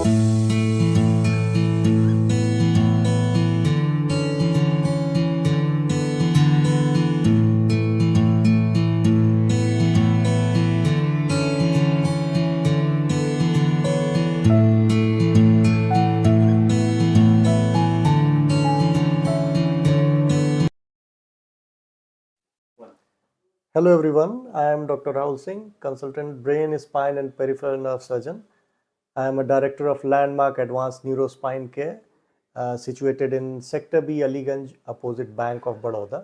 Hello everyone, I am Dr. Rahul Singh, consultant brain, spine and peripheral nerve surgeon. I am a director of Landmark Advanced Neurospine Care, situated in Sector B, Aliganj, opposite Bank of Baroda.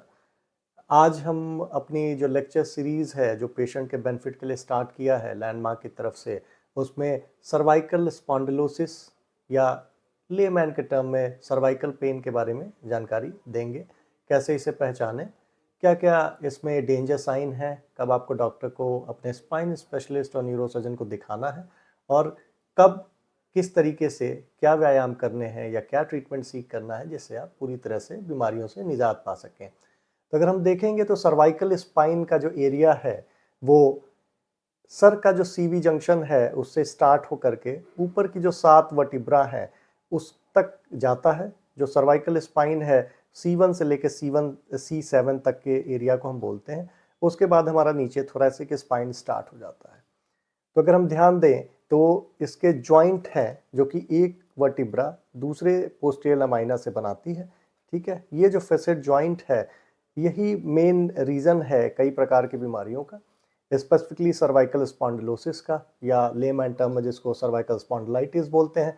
आज हम अपनी जो lecture series है जो patient के benefit के लिए start किया है लैंडमार्क की तरफ से, उसमें सर्वाइकल स्पॉन्डिलोसिस या लेमैन के टर्म में सर्वाइकल पेन के बारे में जानकारी देंगे। कैसे इसे पहचानें, क्या क्या इसमें डेंजर साइन है, कब आपको डॉक्टर को अपने स्पाइन स्पेशलिस्ट और न्यूरोसर्जन को दिखाना है, और कब किस तरीके से क्या व्यायाम करने हैं या क्या ट्रीटमेंट सीख करना है जिससे आप पूरी तरह से बीमारियों से निजात पा सकें। तो अगर हम देखेंगे तो सर्वाइकल स्पाइन का जो एरिया है वो सर का जो सीवी जंक्शन है उससे स्टार्ट हो करके ऊपर की जो 7 वर्टिब्रा है उस तक जाता है। जो सर्वाइकल स्पाइन है C1 से लेकर C7 तक के एरिया को हम बोलते हैं। उसके बाद हमारा नीचे थोरैसिक स्पाइन स्टार्ट हो जाता है। तो अगर हम ध्यान दें तो इसके जॉइंट है जो कि एक वर्टिब्रा दूसरे पोस्टीरियर लमाइना से बनाती है। ठीक है, ये जो फेसेट जॉइंट है यही मेन रीज़न है कई प्रकार की बीमारियों का, स्पेसिफिकली सर्वाइकल स्पॉन्डिलोसिस का, या लेमैन टर्म में जिसको सर्वाइकल स्पॉन्डिलाइटिस बोलते हैं।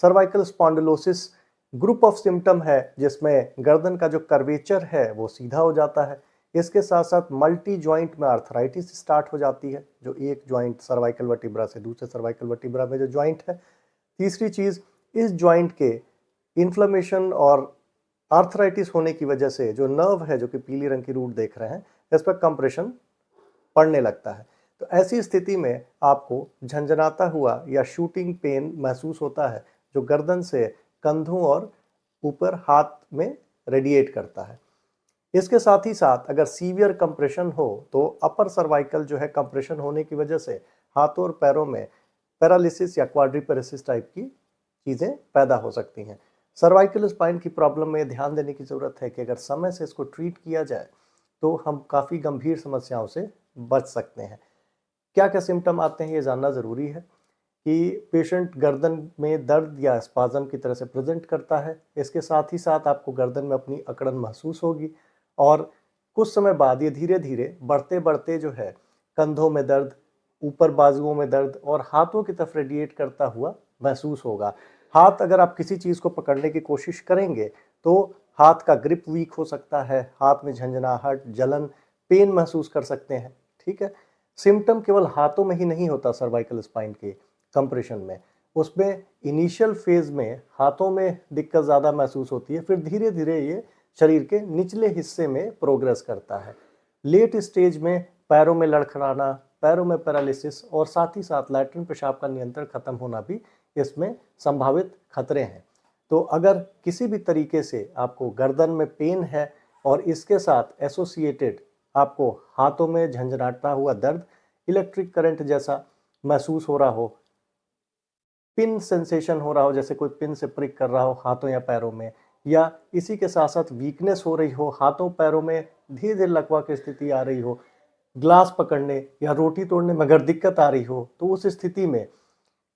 Cervical spondylosis group of symptom है जिसमें गर्दन का जो कर्वेचर है वो सीधा हो जाता है। इसके साथ साथ मल्टी जॉइंट में आर्थराइटिस स्टार्ट हो जाती है, जो एक जॉइंट सर्वाइकल वर्टिब्रा से दूसरे सर्वाइकल वर्टिब्रा में जो जॉइंट है। तीसरी चीज़, इस जॉइंट के इन्फ्लेमेशन और आर्थराइटिस होने की वजह से जो नर्व है, जो कि पीली रंग की रूट देख रहे हैं, इस पर कंप्रेशन पड़ने लगता है। तो ऐसी स्थिति में आपको झंझनाता हुआ या शूटिंग पेन महसूस होता है जो गर्दन से कंधों और ऊपर हाथ में रेडिएट करता है। इसके साथ ही साथ अगर सीवियर कंप्रेशन हो तो अपर सर्वाइकल जो है कंप्रेशन होने की वजह से हाथों और पैरों में पैरालिसिस या क्वाड्रिपेरेसिस टाइप की चीज़ें पैदा हो सकती हैं। सर्वाइकल स्पाइन की प्रॉब्लम में ध्यान देने की ज़रूरत है कि अगर समय से इसको ट्रीट किया जाए तो हम काफ़ी गंभीर समस्याओं से बच सकते हैं। क्या क्या सिम्टम आते हैं ये जानना ज़रूरी है कि पेशेंट गर्दन में दर्द या स्पाज़म की तरह से प्रेजेंट करता है। इसके साथ ही साथ आपको गर्दन में अपनी अकड़न महसूस होगी और कुछ समय बाद ये धीरे धीरे बढ़ते बढ़ते जो है कंधों में दर्द, ऊपर बाजुओं में दर्द और हाथों की तरफ रेडिएट करता हुआ महसूस होगा। हाथ अगर आप किसी चीज़ को पकड़ने की कोशिश करेंगे तो हाथ का ग्रिप वीक हो सकता है, हाथ में झंझनाहट, जलन, पेन महसूस कर सकते हैं। ठीक है, सिम्टम केवल हाथों में ही नहीं होता सर्वाइकल स्पाइन के कंप्रेशन में, उसमें इनिशियल फेज में हाथों में दिक्कत ज़्यादा महसूस होती है, फिर धीरे धीरे ये शरीर के निचले हिस्से में प्रोग्रेस करता है। लेट स्टेज में पैरों में लड़खड़ाना, पैरों में पैरालिसिस और साथ ही साथ लैट्रिन पेशाब का नियंत्रण खत्म होना भी इसमें संभावित खतरे हैं। तो अगर किसी भी तरीके से आपको गर्दन में पेन है और इसके साथ एसोसिएटेड आपको हाथों में झंझनाता हुआ दर्द, इलेक्ट्रिक करंट जैसा महसूस हो रहा हो, पिन सेंसेशन हो रहा हो, जैसे कोई पिन से प्रिक कर रहा हो हाथों या पैरों में, या इसी के साथ साथ वीकनेस हो रही हो, हाथों पैरों में धीरे धीरे लकवा की स्थिति आ रही हो, ग्लास पकड़ने या रोटी तोड़ने में अगर दिक्कत आ रही हो, तो उस स्थिति में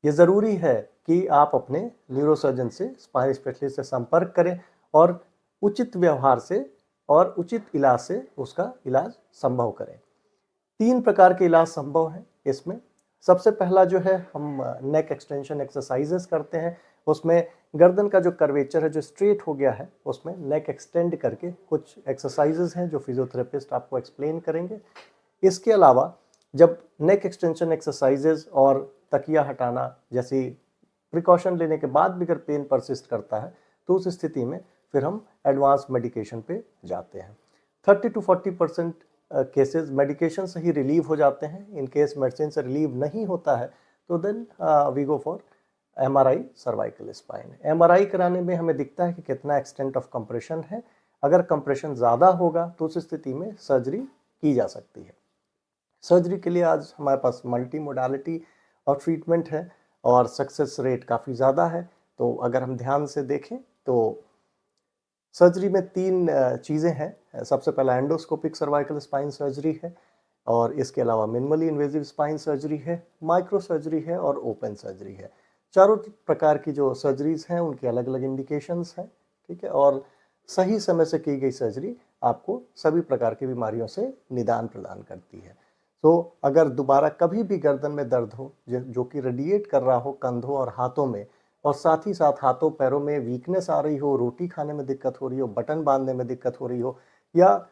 ये ज़रूरी है कि आप अपने न्यूरोसर्जन से, स्पाइन स्पेशलिस्ट से संपर्क करें और उचित व्यवहार से और उचित इलाज से उसका इलाज संभव करें। 3 प्रकार के इलाज संभव हैं इसमें। सबसे पहला जो है, हम नेक एक्सटेंशन एक्सरसाइजेस करते हैं। उसमें गर्दन का जो कर्वेचर है, जो स्ट्रेट हो गया है, उसमें नेक एक्सटेंड करके कुछ एक्सरसाइजेस हैं जो फिजियोथेरेपिस्ट आपको एक्सप्लेन करेंगे। इसके अलावा जब नेक एक्सटेंशन एक्सरसाइजेस और तकिया हटाना जैसी प्रिकॉशन लेने के बाद भी अगर पेन परसिस्ट करता है तो उस स्थिति में फिर हम एडवांस मेडिकेशन पे जाते हैं। 30 to 40% केसेस मेडिकेशन से ही रिलीव हो जाते हैं। इन केस मेडिसिन से रिलीव नहीं होता है तो then we go for MRI cervical spine. MRI कराने में हमें दिखता है कि कितना एक्सटेंट ऑफ कंप्रेशन है। अगर कंप्रेशन ज़्यादा होगा तो उस स्थिति में सर्जरी की जा सकती है। सर्जरी के लिए आज हमारे पास मल्टी मोडालिटी और ट्रीटमेंट है और सक्सेस रेट काफ़ी ज़्यादा है। तो अगर हम ध्यान से देखें तो सर्जरी में 3 चीज़ें हैं। सबसे पहला एंडोस्कोपिक सर्वाइकल स्पाइन सर्जरी है, और इसके अलावा मिनिमली इन्वेजिव स्पाइन सर्जरी है, माइक्रो सर्जरी है और ओपन सर्जरी है। चारों प्रकार की जो सर्जरीज हैं उनकी अलग अलग इंडिकेशंस हैं, ठीक है। और सही समय से की गई सर्जरी आपको सभी प्रकार की बीमारियों से निदान प्रदान करती है। तो अगर दोबारा कभी भी गर्दन में दर्द हो जो कि रेडिएट कर रहा हो कंधों और हाथों में, और साथ ही साथ हाथों पैरों में वीकनेस आ रही हो, रोटी खाने में दिक्कत हो रही हो, बटन बांधने में दिक्कत हो रही हो, या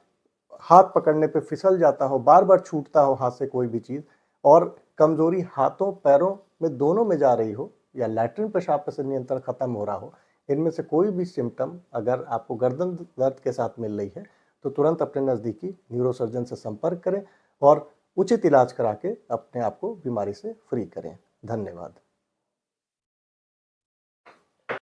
हाथ पकड़ने पे फिसल जाता हो, बार बार छूटता हो हाथ से कोई भी चीज़, और कमजोरी हाथों पैरों में दोनों में जा रही हो, या लैट्रिन पेशाब से नियंत्रण खत्म हो रहा हो, इनमें से कोई भी सिम्टम अगर आपको गर्दन दर्द के साथ मिल रही है तो तुरंत अपने नज़दीकी न्यूरोसर्जन से संपर्क करें और उचित इलाज करा के अपने आप को बीमारी से फ्री करें। धन्यवाद।